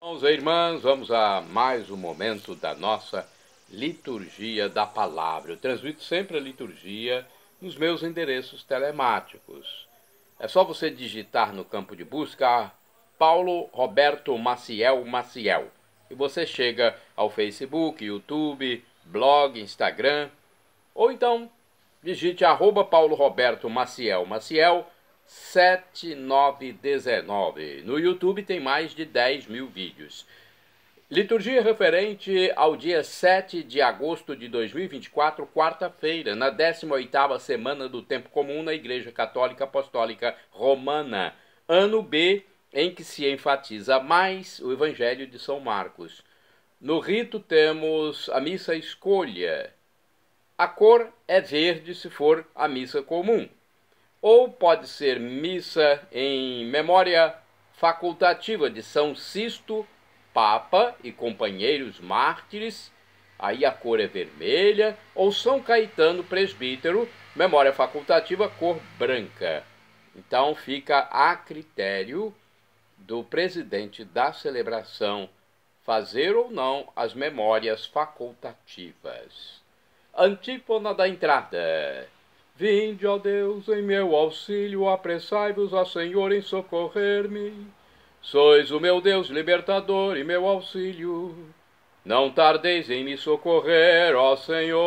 Irmãos e irmãs, vamos a mais um momento da nossa liturgia da palavra. Eu transmito sempre a liturgia nos meus endereços telemáticos. É só você digitar no campo de busca Paulo Roberto Maciel e você chega ao Facebook, YouTube, blog, Instagram, ou então digite @Paulo Roberto Maciel 7919. No YouTube tem mais de 10 mil vídeos. Liturgia referente ao dia 7 de agosto de 2024, quarta-feira, na 18ª semana do Tempo Comum na Igreja Católica Apostólica Romana, ano B, em que se enfatiza mais o Evangelho de São Marcos. No rito temos a missa escolha. A cor é verde se for a missa comum. Ou pode ser missa em memória facultativa de São Sisto, Papa e companheiros mártires, aí a cor é vermelha, ou São Caetano, presbítero, memória facultativa, cor branca. Então fica a critério do presidente da celebração fazer ou não as memórias facultativas. Antífona da entrada. Vinde, ó Deus, em meu auxílio, apressai-vos, ó Senhor, em socorrer-me. Sois o meu Deus libertador e meu auxílio. Não tardeis em me socorrer, ó Senhor.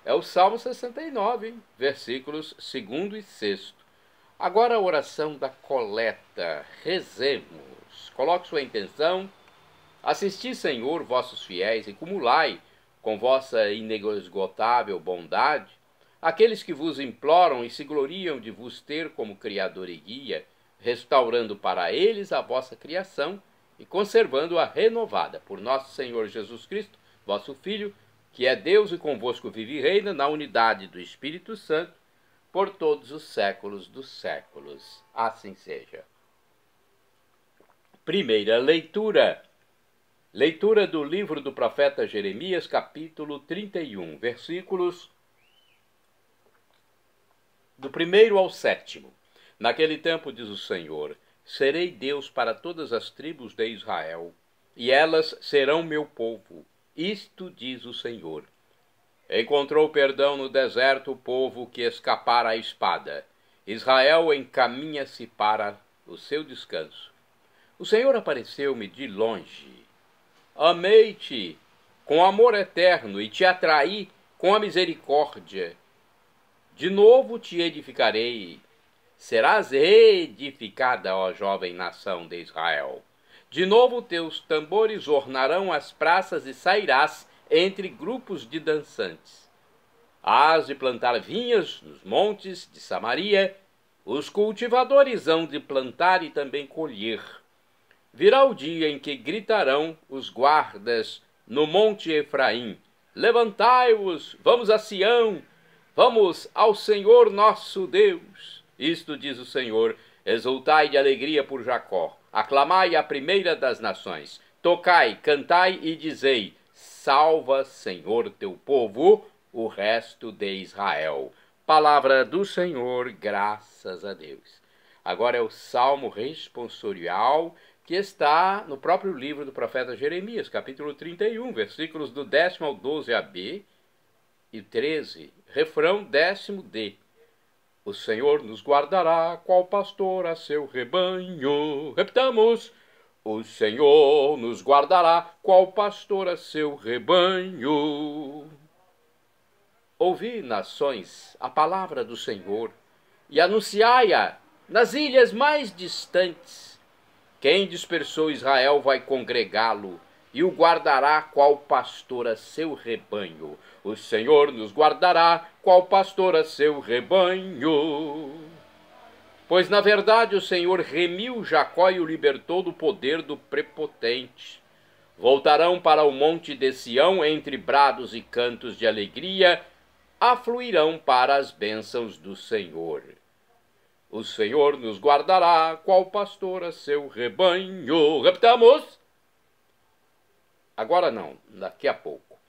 É o Salmo 69, versículos 2º e 6º. Agora a oração da coleta. Rezemos. Coloque sua intenção. Assisti, Senhor, vossos fiéis, e cumulai, com vossa inesgotável bondade, aqueles que vos imploram e se gloriam de vos ter como Criador e Guia, restaurando para eles a vossa criação e conservando-a renovada por nosso Senhor Jesus Cristo, vosso Filho, que é Deus e convosco vive e reina na unidade do Espírito Santo, por todos os séculos dos séculos. Assim seja. Primeira leitura. Leitura do livro do profeta Jeremias, capítulo 31, versículos do 1º ao 7º. Naquele tempo, diz o Senhor, serei Deus para todas as tribos de Israel, e elas serão meu povo. Isto diz o Senhor. Encontrou perdão no deserto o povo que escapara à espada. Israel encaminha-se para o seu descanso. O Senhor apareceu-me de longe. Amei-te com amor eterno e te atraí com a misericórdia. De novo te edificarei. Serás edificada, ó jovem nação de Israel. De novo teus tambores ornarão as praças e sairás entre grupos de dançantes. Hás de plantar vinhas nos montes de Samaria. Os cultivadores hão de plantar e também colher. Virá o dia em que gritarão os guardas no monte Efraim: levantai-vos, vamos a Sião, vamos ao Senhor nosso Deus. Isto diz o Senhor: exultai de alegria por Jacó, aclamai a primeira das nações, tocai, cantai e dizei: salva, Senhor, teu povo, o resto de Israel. Palavra do Senhor, graças a Deus. Agora é o Salmo responsorial, que está no próprio livro do profeta Jeremias, capítulo 31, versículos do 10º ao 12b e 13, refrão 10º-d. O Senhor nos guardará, qual pastor a seu rebanho. Repitamos: o Senhor nos guardará, qual pastor a seu rebanho. Ouvi, nações, a palavra do Senhor, e anunciai-a nas ilhas mais distantes. Quem dispersou Israel vai congregá-lo e o guardará qual pastor a seu rebanho. O Senhor nos guardará qual pastor a seu rebanho. Pois na verdade o Senhor remiu Jacó e o libertou do poder do prepotente. Voltarão para o monte de Sião entre brados e cantos de alegria, afluirão para as bênçãos do Senhor. O Senhor nos guardará, qual pastor a seu rebanho. Repitamos. Agora não, daqui a pouco.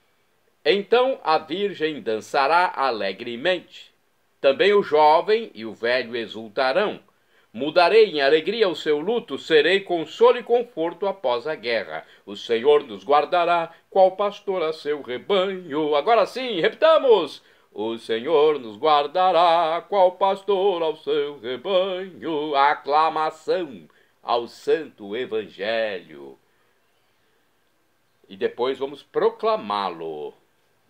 Então a virgem dançará alegremente. Também o jovem e o velho exultarão, Mudarei em alegria o seu luto, serei consolo e conforto após a guerra. O Senhor nos guardará, qual pastor a seu rebanho. Agora sim, repitamos! O Senhor nos guardará, qual pastor ao seu rebanho. Aclamação ao Santo Evangelho. E depois vamos proclamá-lo.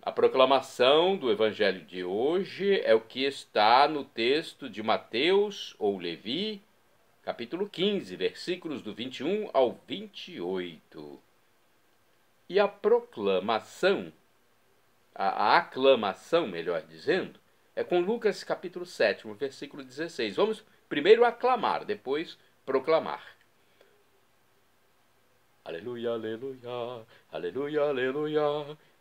A proclamação do Evangelho de hoje é o que está no texto de Mateus ou Levi, capítulo 15, versículos do 21 ao 28. E a proclamação, a aclamação, melhor dizendo, é com Lucas capítulo 7, versículo 16. Vamos primeiro aclamar, depois proclamar. Aleluia, aleluia, aleluia, aleluia,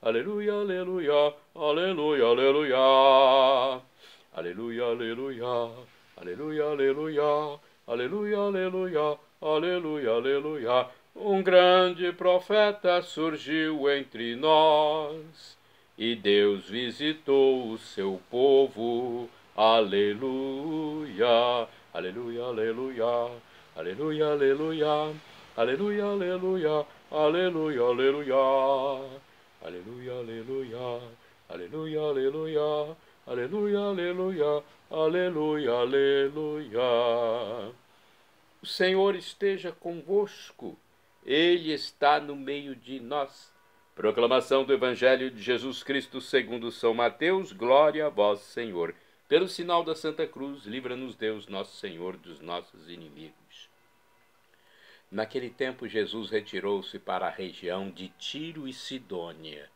aleluia, aleluia, aleluia, aleluia, aleluia, aleluia, aleluia, aleluia, aleluia, aleluia, aleluia, aleluia. Um grande profeta surgiu entre nós e Deus visitou o seu povo. Aleluia, aleluia, aleluia, aleluia, aleluia. Aleluia, aleluia, aleluia, aleluia, aleluia, aleluia, aleluia, aleluia, aleluia, aleluia, aleluia, aleluia. O Senhor esteja convosco, Ele está no meio de nós. Proclamação do Evangelho de Jesus Cristo segundo São Mateus, glória a vós, Senhor. Pelo sinal da Santa Cruz, livra-nos Deus, nosso Senhor, dos nossos inimigos. Naquele tempo, Jesus retirou-se para a região de Tiro e Sidônia.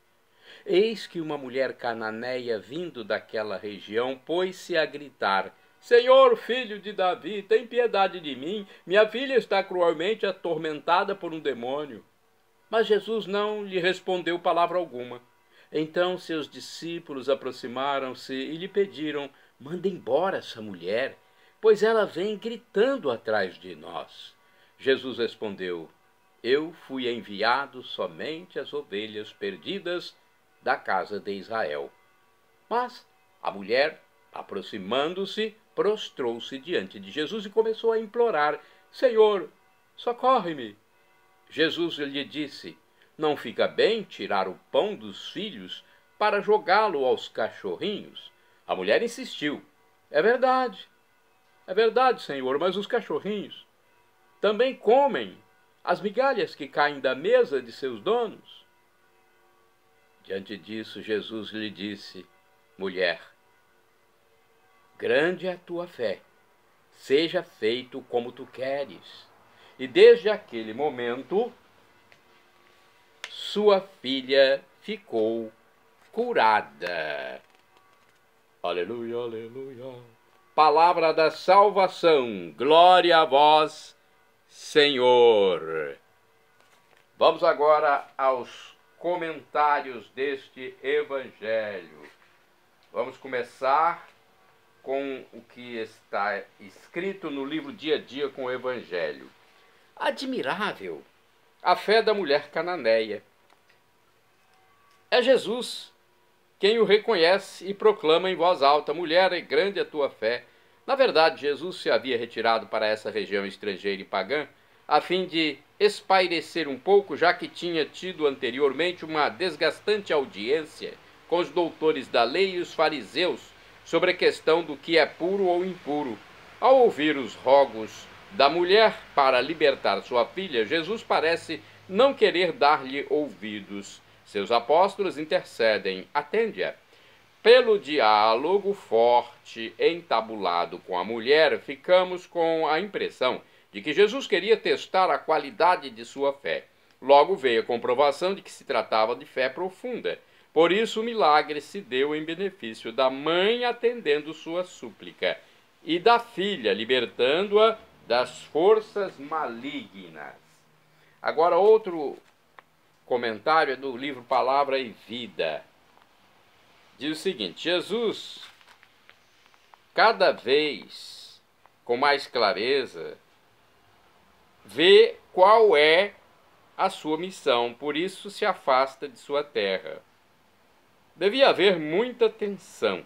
Eis que uma mulher cananeia, vindo daquela região, pôs-se a gritar: Senhor, filho de Davi, tem piedade de mim, minha filha está cruelmente atormentada por um demônio. Mas Jesus não lhe respondeu palavra alguma. Então seus discípulos aproximaram-se e lhe pediram: manda embora essa mulher, pois ela vem gritando atrás de nós. Jesus respondeu: eu fui enviado somente às ovelhas perdidas da casa de Israel. Mas a mulher, aproximando-se, prostrou-se diante de Jesus e começou a implorar: Senhor, socorre-me. Jesus lhe disse: não fica bem tirar o pão dos filhos para jogá-lo aos cachorrinhos. A mulher insistiu: é verdade, Senhor, mas os cachorrinhos também comem as migalhas que caem da mesa de seus donos. Diante disso, Jesus lhe disse: mulher, grande é a tua fé, seja feito como tu queres. E desde aquele momento, sua filha ficou curada. Aleluia, aleluia. Palavra da salvação, glória a vós, Senhor. Vamos agora aos comentários deste Evangelho. Vamos começar com o que está escrito no livro Dia a Dia com o Evangelho. Admirável a fé da mulher cananeia. É Jesus quem o reconhece e proclama em voz alta: mulher, é grande a tua fé. Na verdade, Jesus se havia retirado para essa região estrangeira e pagã, a fim de espairecer um pouco, já que tinha tido anteriormente uma desgastante audiência com os doutores da lei e os fariseus sobre a questão do que é puro ou impuro. Ao ouvir os rogos da mulher para libertar sua filha, Jesus parece não querer dar-lhe ouvidos. Seus apóstolos intercedem: atende-a. Pelo diálogo forte entabulado com a mulher, ficamos com a impressão de que Jesus queria testar a qualidade de sua fé. Logo veio a comprovação de que se tratava de fé profunda. Por isso o milagre se deu em benefício da mãe atendendo sua súplica e da filha libertando-a das forças malignas. Agora outro comentário é do livro Palavra e Vida. Diz o seguinte: Jesus, cada vez com mais clareza, vê qual é a sua missão, por isso se afasta de sua terra. Devia haver muita tensão,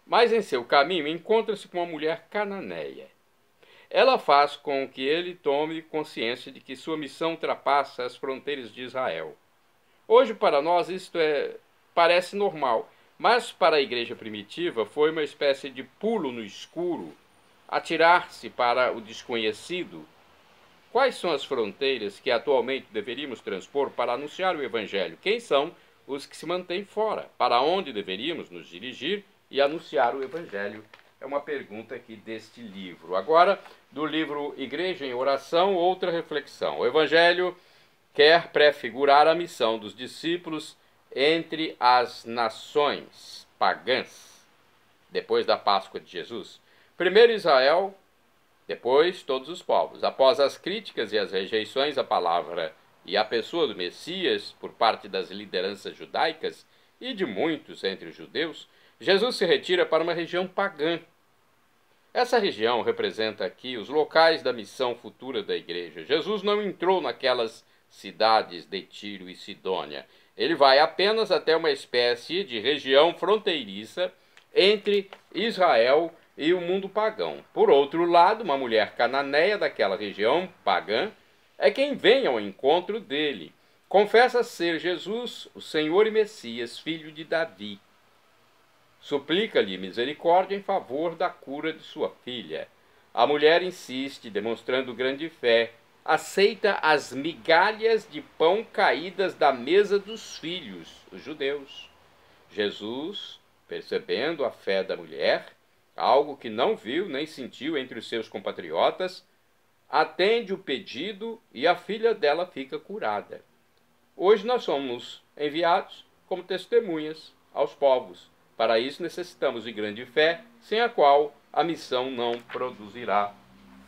mas em seu caminho encontra-se com uma mulher cananeia. ela faz com que ele tome consciência de que sua missão ultrapassa as fronteiras de Israel. Hoje, para nós, isto parece normal, mas para a igreja primitiva foi uma espécie de pulo no escuro, atirar-se para o desconhecido. Quais são as fronteiras que atualmente deveríamos transpor para anunciar o Evangelho? Quem são os que se mantêm fora? Para onde deveríamos nos dirigir e anunciar o Evangelho? É uma pergunta aqui deste livro. Agora, do livro Igreja em Oração, outra reflexão. O Evangelho quer prefigurar a missão dos discípulos entre as nações pagãs, depois da Páscoa de Jesus. Primeiro Israel, depois todos os povos. Após as críticas e as rejeições à palavra e à pessoa do Messias por parte das lideranças judaicas e de muitos entre os judeus, Jesus se retira para uma região pagã. Essa região representa aqui os locais da missão futura da igreja. Jesus não entrou naquelas cidades de Tiro e Sidônia. Ele vai apenas até uma espécie de região fronteiriça entre Israel e o mundo pagão. Por outro lado, uma mulher cananeia daquela região pagã é quem vem ao encontro dele. Confessa ser Jesus, o Senhor e Messias, filho de Davi. Suplica-lhe misericórdia em favor da cura de sua filha. A mulher insiste, demonstrando grande fé. Aceita as migalhas de pão caídas da mesa dos filhos, os judeus. Jesus, percebendo a fé da mulher, algo que não viu nem sentiu entre os seus compatriotas, atende o pedido e a filha dela fica curada. Hoje nós somos enviados como testemunhas aos povos. Para isso necessitamos de grande fé, sem a qual a missão não produzirá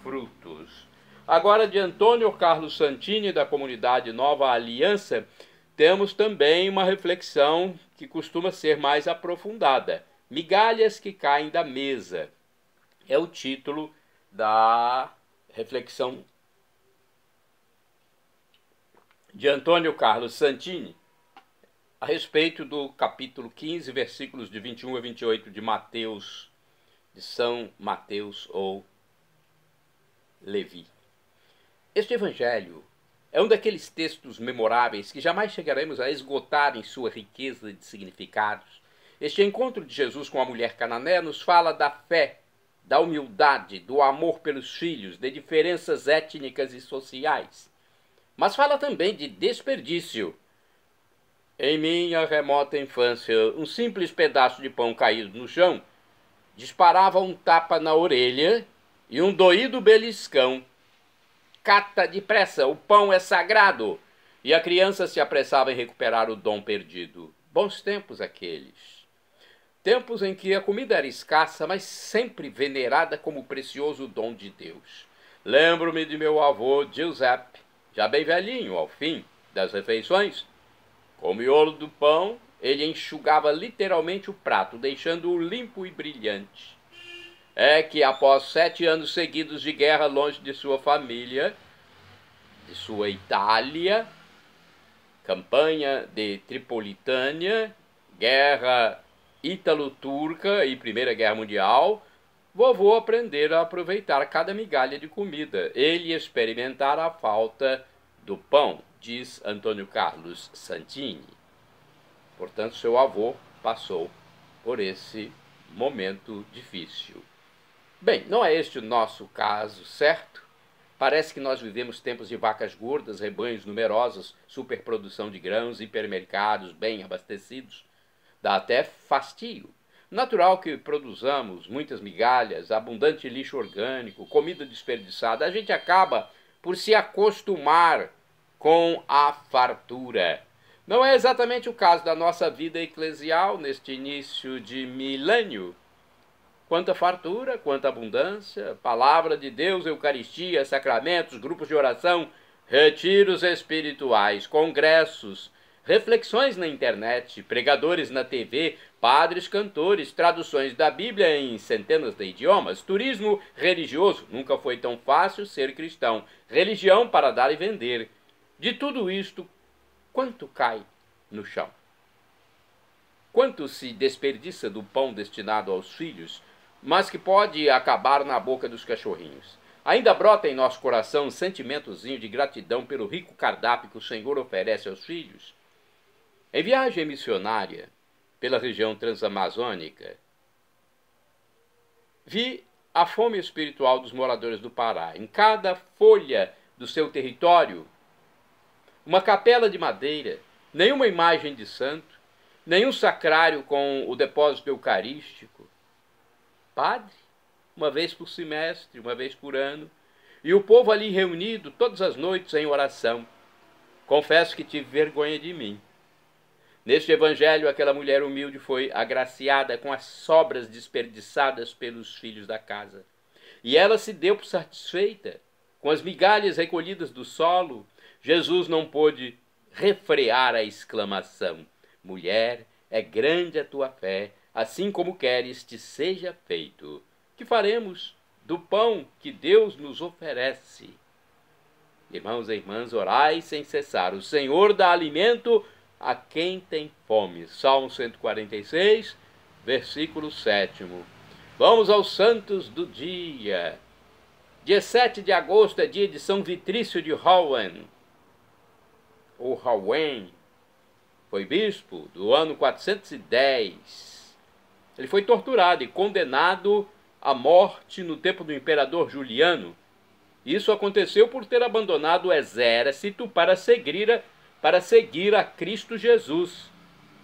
frutos. Agora, de Antônio Carlos Santini, da comunidade Nova Aliança, temos também uma reflexão que costuma ser mais aprofundada. Migalhas que caem da mesa. É o título da reflexão de Antônio Carlos Santini a respeito do capítulo 15, versículos de 21 a 28 de Mateus, de São Mateus ou Levi. Este evangelho é um daqueles textos memoráveis que jamais chegaremos a esgotar em sua riqueza de significados. Este encontro de Jesus com a mulher cananeia nos fala da fé, da humildade, do amor pelos filhos, de diferenças étnicas e sociais. Mas fala também de desperdício. Em minha remota infância, um simples pedaço de pão caído no chão disparava um tapa na orelha e um doído beliscão. Cata depressa, o pão é sagrado! E a criança se apressava em recuperar o dom perdido. Bons tempos aqueles. Tempos em que a comida era escassa, mas sempre venerada como precioso dom de Deus. Lembro-me de meu avô Giuseppe, já bem velhinho ao fim das refeições. Com o miolo do pão, ele enxugava literalmente o prato, deixando-o limpo e brilhante. É que após 7 anos seguidos de guerra longe de sua família, de sua Itália, campanha de Tripolitânia, guerra ítalo-turca e Primeira Guerra Mundial, vovô aprendera a aproveitar cada migalha de comida. Ele experimentara a falta do pão, diz Antônio Carlos Santini. Portanto, seu avô passou por esse momento difícil. Bem, não é este o nosso caso, certo? Parece que nós vivemos tempos de vacas gordas, rebanhos numerosos, superprodução de grãos, hipermercados bem abastecidos. Dá até fastio. Natural que produzamos muitas migalhas, abundante lixo orgânico, comida desperdiçada. A gente acaba por se acostumar com a fartura. Não é exatamente o caso da nossa vida eclesial neste início de milênio. Quanta fartura, quanta abundância, palavra de Deus, Eucaristia, sacramentos, grupos de oração, retiros espirituais, congressos, reflexões na internet, pregadores na TV, padres, cantores, traduções da Bíblia em centenas de idiomas, turismo religioso. Nunca foi tão fácil ser cristão. Religião para dar e vender. De tudo isto, quanto cai no chão? Quanto se desperdiça do pão destinado aos filhos, mas que pode acabar na boca dos cachorrinhos? Ainda brota em nosso coração um sentimentozinho de gratidão pelo rico cardápio que o Senhor oferece aos filhos? Em viagem missionária pela região transamazônica, vi a fome espiritual dos moradores do Pará. Em cada folha do seu território, uma capela de madeira, nenhuma imagem de santo, nenhum sacrário com o depósito eucarístico. Padre, uma vez por semestre, uma vez por ano, e o povo ali reunido todas as noites em oração. Confesso que tive vergonha de mim. Neste evangelho, aquela mulher humilde foi agraciada com as sobras desperdiçadas pelos filhos da casa. E ela se deu por satisfeita. Com as migalhas recolhidas do solo, Jesus não pôde refrear a exclamação: mulher, é grande a tua fé, assim como queres te seja feito. Que faremos do pão que Deus nos oferece? Irmãos e irmãs, orai sem cessar. O Senhor dá alimento a quem tem fome. Salmo 146, versículo 7. Vamos aos santos do dia. Dia 7 de agosto é dia de São Vitrício de Rouen, ou Rouen. Foi bispo do ano 410. Ele foi torturado e condenado à morte no tempo do imperador Juliano. Isso aconteceu por ter abandonado o exército para seguir a Cristo Jesus,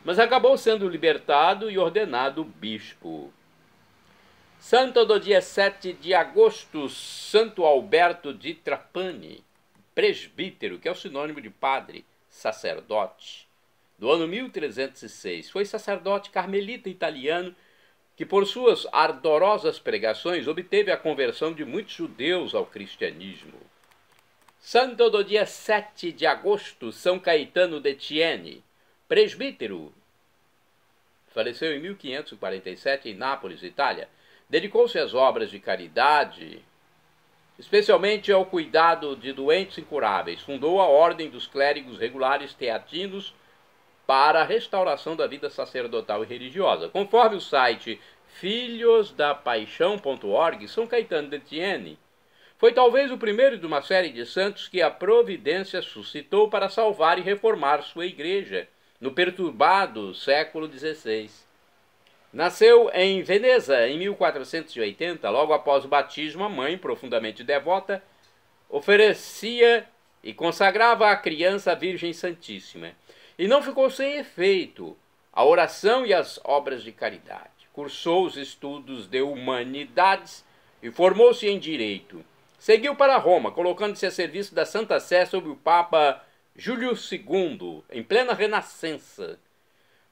mas acabou sendo libertado e ordenado bispo. Santo do dia 7 de agosto, Santo Alberto de Trapani, presbítero, que é o sinônimo de padre, sacerdote, do ano 1306. Foi sacerdote carmelita italiano que, por suas ardorosas pregações, obteve a conversão de muitos judeus ao cristianismo. Santo do dia 7 de agosto, São Caetano de Thiene, presbítero. Faleceu em 1547 em Nápoles, Itália. Dedicou-se às obras de caridade, especialmente ao cuidado de doentes incuráveis. Fundou a Ordem dos Clérigos Regulares Teatinos para a restauração da vida sacerdotal e religiosa. Conforme o site filhosdapaixão.org, São Caetano de Thiene foi talvez o primeiro de uma série de santos que a providência suscitou para salvar e reformar sua igreja no perturbado século XVI. Nasceu em Veneza em 1480, logo após o batismo. A mãe, profundamente devota, oferecia e consagrava a criança à Virgem Santíssima. E não ficou sem efeito a oração e as obras de caridade. Cursou os estudos de humanidades e formou-se em direito. Seguiu para Roma, colocando-se a serviço da Santa Sé sob o Papa Júlio II, em plena Renascença.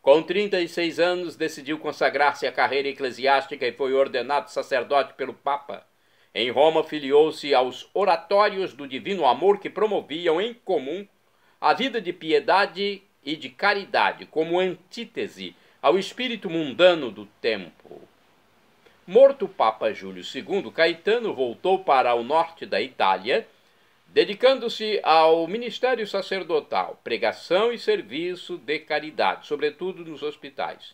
Com 36 anos, decidiu consagrar-se à carreira eclesiástica e foi ordenado sacerdote pelo Papa. Em Roma, filiou-se aos oratórios do Divino Amor, que promoviam em comum a vida de piedade e de caridade, como antítese ao espírito mundano do tempo. Morto o Papa Júlio II, Caetano voltou para o norte da Itália, dedicando-se ao ministério sacerdotal, pregação e serviço de caridade, sobretudo nos hospitais.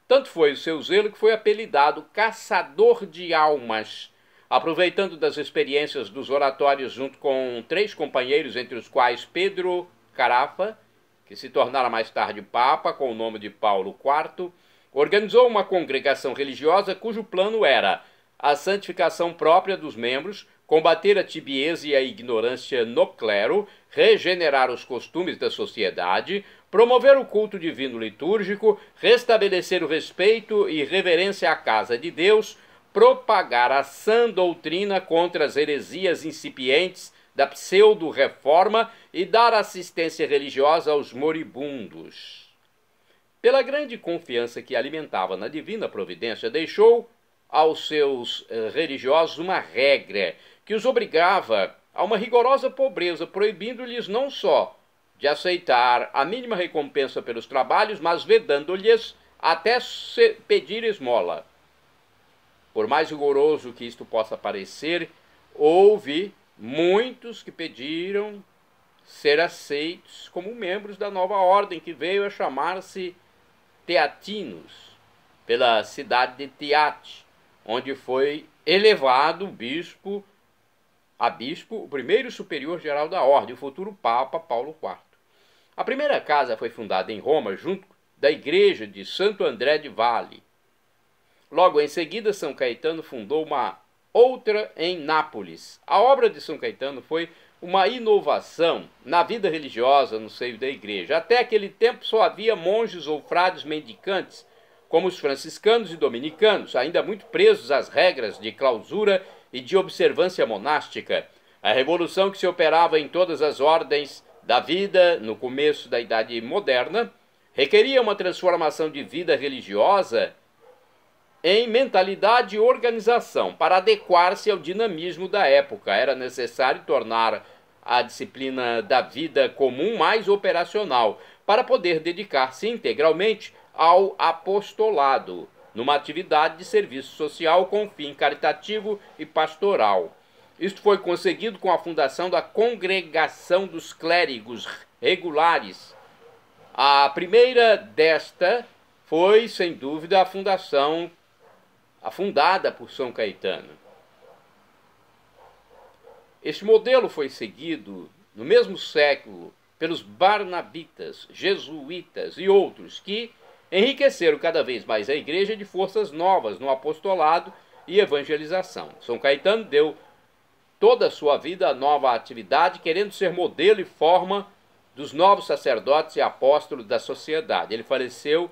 Tanto foi o seu zelo que foi apelidado Caçador de Almas, aproveitando das experiências dos oratórios junto com 3 companheiros, entre os quais Pedro Carafa, que se tornara mais tarde Papa, com o nome de Paulo IV, organizou uma congregação religiosa cujo plano era a santificação própria dos membros, combater a tibieza e a ignorância no clero, regenerar os costumes da sociedade, promover o culto divino litúrgico, restabelecer o respeito e reverência à casa de Deus, propagar a sã doutrina contra as heresias incipientes da pseudo-reforma e dar assistência religiosa aos moribundos. Pela grande confiança que alimentava na divina providência, deixou aos seus religiosos uma regra que os obrigava a uma rigorosa pobreza, proibindo-lhes não só de aceitar a mínima recompensa pelos trabalhos, mas vedando-lhes até pedir esmola. Por mais rigoroso que isto possa parecer, houve muitos que pediram ser aceitos como membros da nova ordem, que veio a chamar-se Teatinos, pela cidade de Teate, onde foi elevado o bispo a bispo o primeiro superior-geral da ordem, o futuro Papa Paulo IV. A primeira casa foi fundada em Roma junto da igreja de Santo André de Valle. Logo em seguida, São Caetano fundou uma outra em Nápoles. A obra de São Caetano foi uma inovação na vida religiosa no seio da igreja. Até aquele tempo só havia monges ou frades mendicantes, como os franciscanos e dominicanos, ainda muito presos às regras de clausura e de observância monástica. A revolução que se operava em todas as ordens da vida no começo da Idade Moderna requeria uma transformação de vida religiosa em mentalidade e organização. Para adequar-se ao dinamismo da época, era necessário tornar a disciplina da vida comum mais operacional, para poder dedicar-se integralmente ao apostolado, numa atividade de serviço social com fim caritativo e pastoral. Isto foi conseguido com a fundação da Congregação dos Clérigos Regulares. A primeira desta foi, sem dúvida, a fundada por São Caetano. Este modelo foi seguido no mesmo século pelos barnabitas, jesuítas e outros que enriqueceram cada vez mais a igreja de forças novas no apostolado e evangelização. São Caetano deu toda a sua vida à nova atividade, querendo ser modelo e forma dos novos sacerdotes e apóstolos da sociedade. Ele faleceu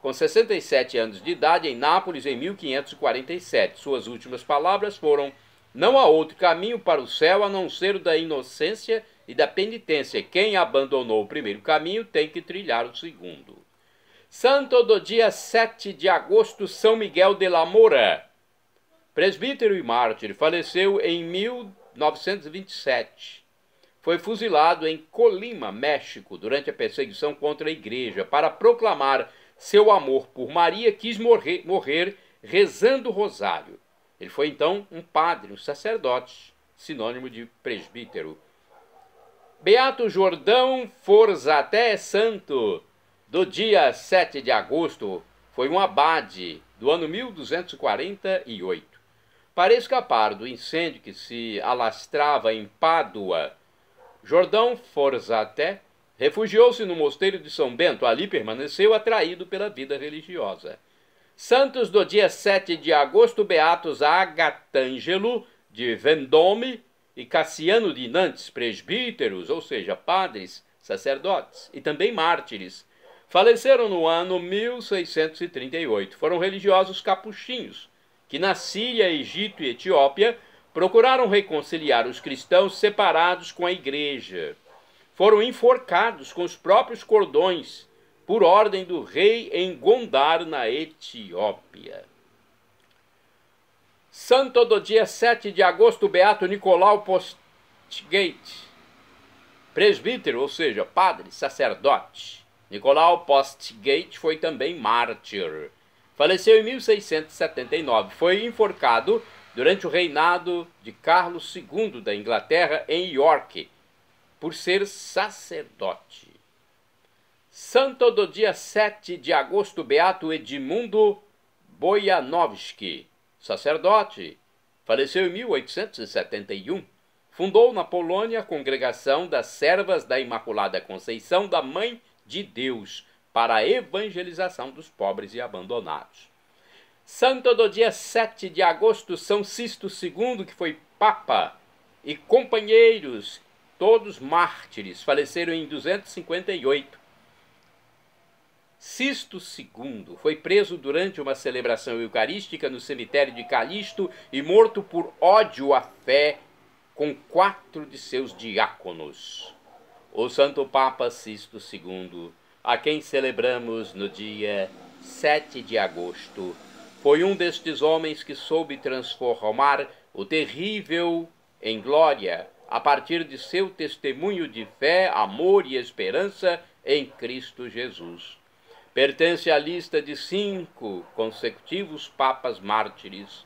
com 67 anos de idade em Nápoles em 1547. Suas últimas palavras foram: "Não há outro caminho para o céu a não ser o da inocência e da penitência. Quem abandonou o primeiro caminho tem que trilhar o segundo." Santo do dia 7 de agosto, São Miguel de la Mora, presbítero e mártir, faleceu em 1927. Foi fuzilado em Colima, México, durante a perseguição contra a igreja. Para proclamar seu amor por Maria, quis morrer rezando o rosário. Ele foi então um padre, um sacerdote, sinônimo de presbítero. Beato Jordão Forzaté Santo, do dia 7 de agosto, foi um abade do ano 1248. Para escapar do incêndio que se alastrava em Pádua, Jordão Forzaté refugiou-se no mosteiro de São Bento. Ali permaneceu atraído pela vida religiosa. Santos do dia 7 de agosto, beatos Agatângelo de Vendôme e Cassiano de Nantes, presbíteros, ou seja, padres, sacerdotes, e também mártires. Faleceram no ano 1638. Foram religiosos capuchinhos, que na Síria, Egito e Etiópia procuraram reconciliar os cristãos separados com a igreja. Foram enforcados com os próprios cordões, por ordem do rei em Gondar, na Etiópia. Santo do dia 7 de agosto, beato Nicolau Postgate, presbítero, ou seja, padre, sacerdote. Nicolau Postgate foi também mártir. Faleceu em 1679. Foi enforcado durante o reinado de Carlos II da Inglaterra em York, por ser sacerdote. Santo do dia 7 de agosto, beato Edmundo Bojanowski, sacerdote. Faleceu em 1871. Fundou na Polônia a Congregação das Servas da Imaculada Conceição da Mãe de Deus, para a evangelização dos pobres e abandonados. Santo do dia 7 de agosto, São Sisto II, que foi papa, e companheiros, todos mártires, faleceram em 258. Sisto II foi preso durante uma celebração eucarística no cemitério de Calixto e morto por ódio à fé com 4 de seus diáconos. O Santo Papa Sisto II, a quem celebramos no dia 7 de agosto, foi um destes homens que soube transformar o terrível em glória a partir de seu testemunho de fé, amor e esperança em Cristo Jesus. Pertence à lista de 5 consecutivos papas mártires.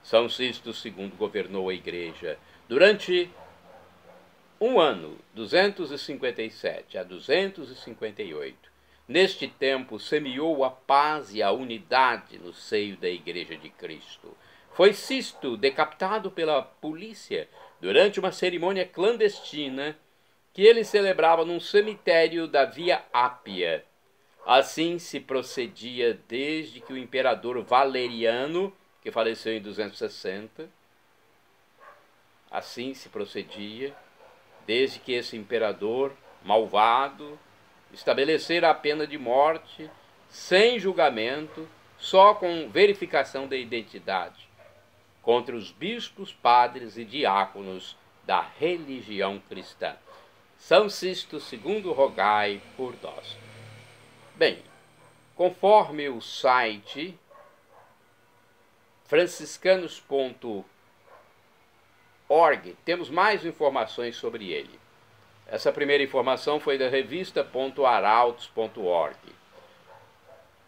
São Sisto II governou a igreja durante um ano, 257 a 258. Neste tempo, semeou a paz e a unidade no seio da Igreja de Cristo. Foi Sisto decapitado pela polícia durante uma cerimônia clandestina que ele celebrava num cemitério da Via Ápia. Assim se procedia desde que o imperador Valeriano, que faleceu em 260, assim se procedia desde que esse imperador malvado estabelecera a pena de morte sem julgamento, só com verificação da identidade, contra os bispos, padres e diáconos da religião cristã. São Sisto II, rogai por nós. Bem, conforme o site franciscanos.org, temos mais informações sobre ele. Essa primeira informação foi da revista.arautos.org.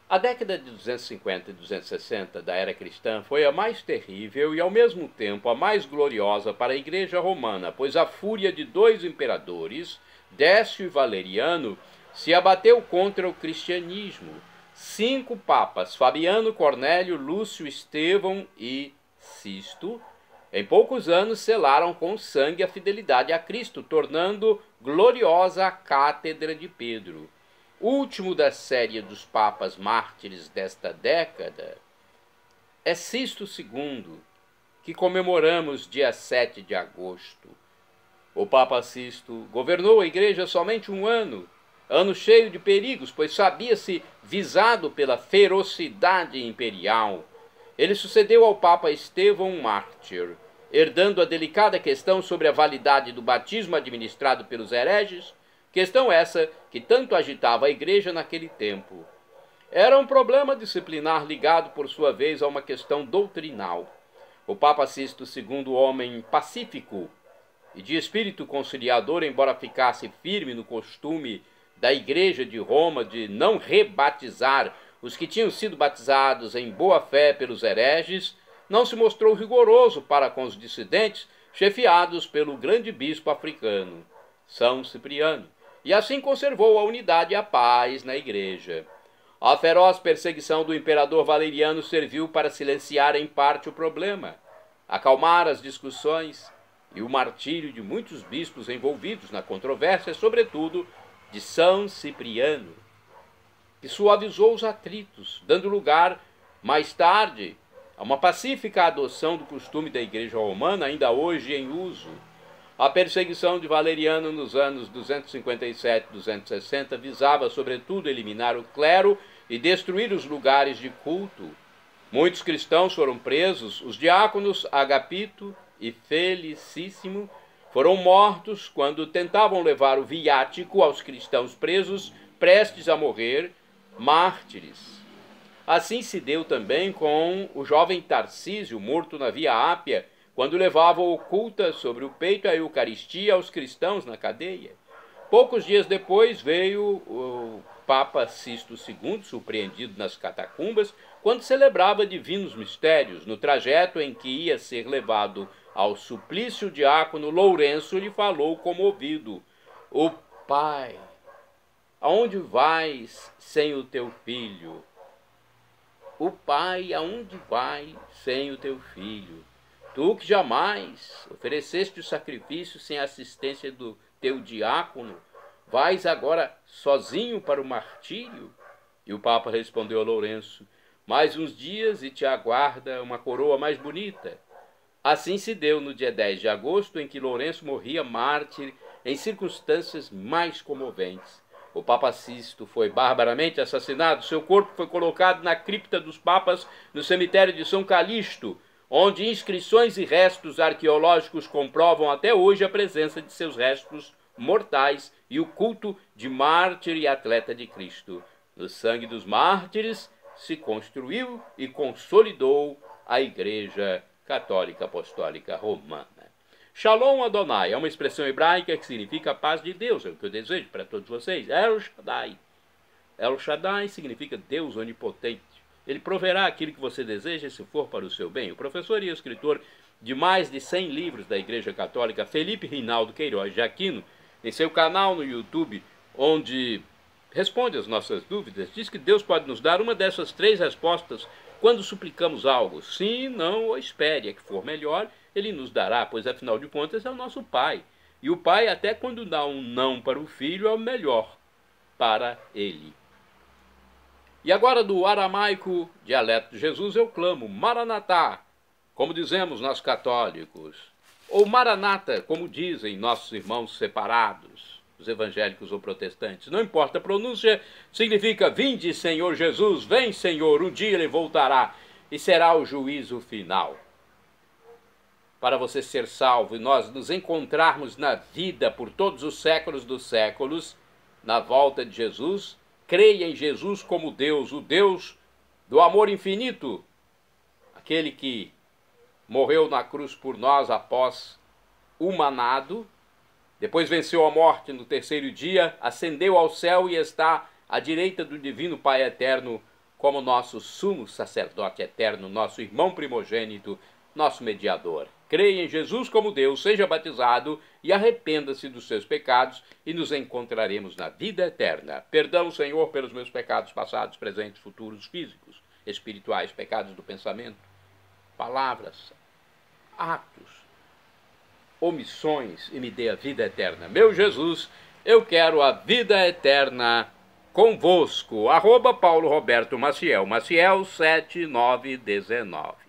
A década de 250 e 260 da era cristã foi a mais terrível e, ao mesmo tempo, a mais gloriosa para a Igreja Romana, pois a fúria de dois imperadores, Décio e Valeriano, se abateu contra o cristianismo. 5 papas, Fabiano, Cornélio, Lúcio, Estevão e Sisto, em poucos anos selaram com sangue a fidelidade a Cristo, tornando gloriosa a Cátedra de Pedro. Último da série dos papas mártires desta década é Sisto II, que comemoramos dia 7 de agosto. O Papa Sisto governou a Igreja somente um ano cheio de perigos, pois sabia-se visado pela ferocidade imperial. Ele sucedeu ao Papa Estevão Mártir, herdando a delicada questão sobre a validade do batismo administrado pelos hereges, questão essa que tanto agitava a Igreja naquele tempo. Era um problema disciplinar ligado, por sua vez, a uma questão doutrinal. O Papa Sisto II, homem pacífico e de espírito conciliador, embora ficasse firme no costume da Igreja de Roma de não rebatizar os que tinham sido batizados em boa fé pelos hereges, não se mostrou rigoroso para com os dissidentes, chefiados pelo grande bispo africano, São Cipriano, e assim conservou a unidade e a paz na Igreja. A feroz perseguição do imperador Valeriano serviu para silenciar em parte o problema, acalmar as discussões e o martírio de muitos bispos envolvidos na controvérsia, sobretudo de São Cipriano, que suavizou os atritos, dando lugar, mais tarde, a uma pacífica adoção do costume da Igreja Romana, ainda hoje em uso. A perseguição de Valeriano nos anos 257 e 260 visava, sobretudo, eliminar o clero e destruir os lugares de culto. Muitos cristãos foram presos, os diáconos Agapito e Felicíssimo foram mortos quando tentavam levar o viático aos cristãos presos, prestes a morrer, mártires. Assim se deu também com o jovem Tarcísio, morto na Via Ápia, quando levava oculta sobre o peito a Eucaristia aos cristãos na cadeia. Poucos dias depois veio o Papa Sisto II, surpreendido nas catacumbas, quando celebrava divinos mistérios. No trajeto em que ia ser levado ao suplício, o diácono Lourenço lhe falou comovido: "O Pai, aonde vais sem o teu filho? O Pai, aonde vai sem o teu filho? Tu que jamais ofereceste o sacrifício sem a assistência do teu diácono, vais agora sozinho para o martírio?" E o Papa respondeu a Lourenço: "Mais uns dias e te aguarda uma coroa mais bonita." Assim se deu no dia 10 de agosto, em que Lourenço morria mártir em circunstâncias mais comoventes. O Papa Sisto foi barbaramente assassinado. Seu corpo foi colocado na cripta dos papas no cemitério de São Calixto, onde inscrições e restos arqueológicos comprovam até hoje a presença de seus restos mortais e o culto de mártir e atleta de Cristo. No sangue dos mártires se construiu e consolidou a Igreja Católica Apostólica Romana. Shalom Adonai é uma expressão hebraica que significa a paz de Deus, é o que eu desejo para todos vocês. El Shaddai. El Shaddai significa Deus onipotente. Ele proverá aquilo que você deseja se for para o seu bem. O professor e escritor de mais de 100 livros da Igreja Católica, Felipe Rinaldo Queiroz de Aquino, em seu canal no YouTube, onde responde às nossas dúvidas, diz que Deus pode nos dar uma dessas 3 respostas quando suplicamos algo: sim, não ou espere, a que for melhor, Ele nos dará, pois afinal de contas é o nosso Pai. E o Pai, até quando dá um não para o Filho, é o melhor para ele. E agora do aramaico, dialeto de Jesus, eu clamo Maranatá, como dizemos nós católicos, ou Maranata, como dizem nossos irmãos separados, os evangélicos ou protestantes. Não importa a pronúncia, significa vinde, Senhor Jesus, vem, Senhor, um dia ele voltará e será o juízo final. Para você ser salvo e nós nos encontrarmos na vida por todos os séculos dos séculos, na volta de Jesus, creia em Jesus como Deus, o Deus do amor infinito, aquele que morreu na cruz por nós após humanado, depois venceu a morte no terceiro dia, ascendeu ao céu e está à direita do divino Pai eterno como nosso sumo sacerdote eterno, nosso irmão primogênito, nosso mediador. Creia em Jesus como Deus, seja batizado e arrependa-se dos seus pecados e nos encontraremos na vida eterna. Perdão, Senhor, pelos meus pecados passados, presentes, futuros, físicos, espirituais, pecados do pensamento, palavras, atos, omissões, e me dê a vida eterna. Meu Jesus, eu quero a vida eterna convosco. @Paulo Roberto Maciel, Maciel 7919.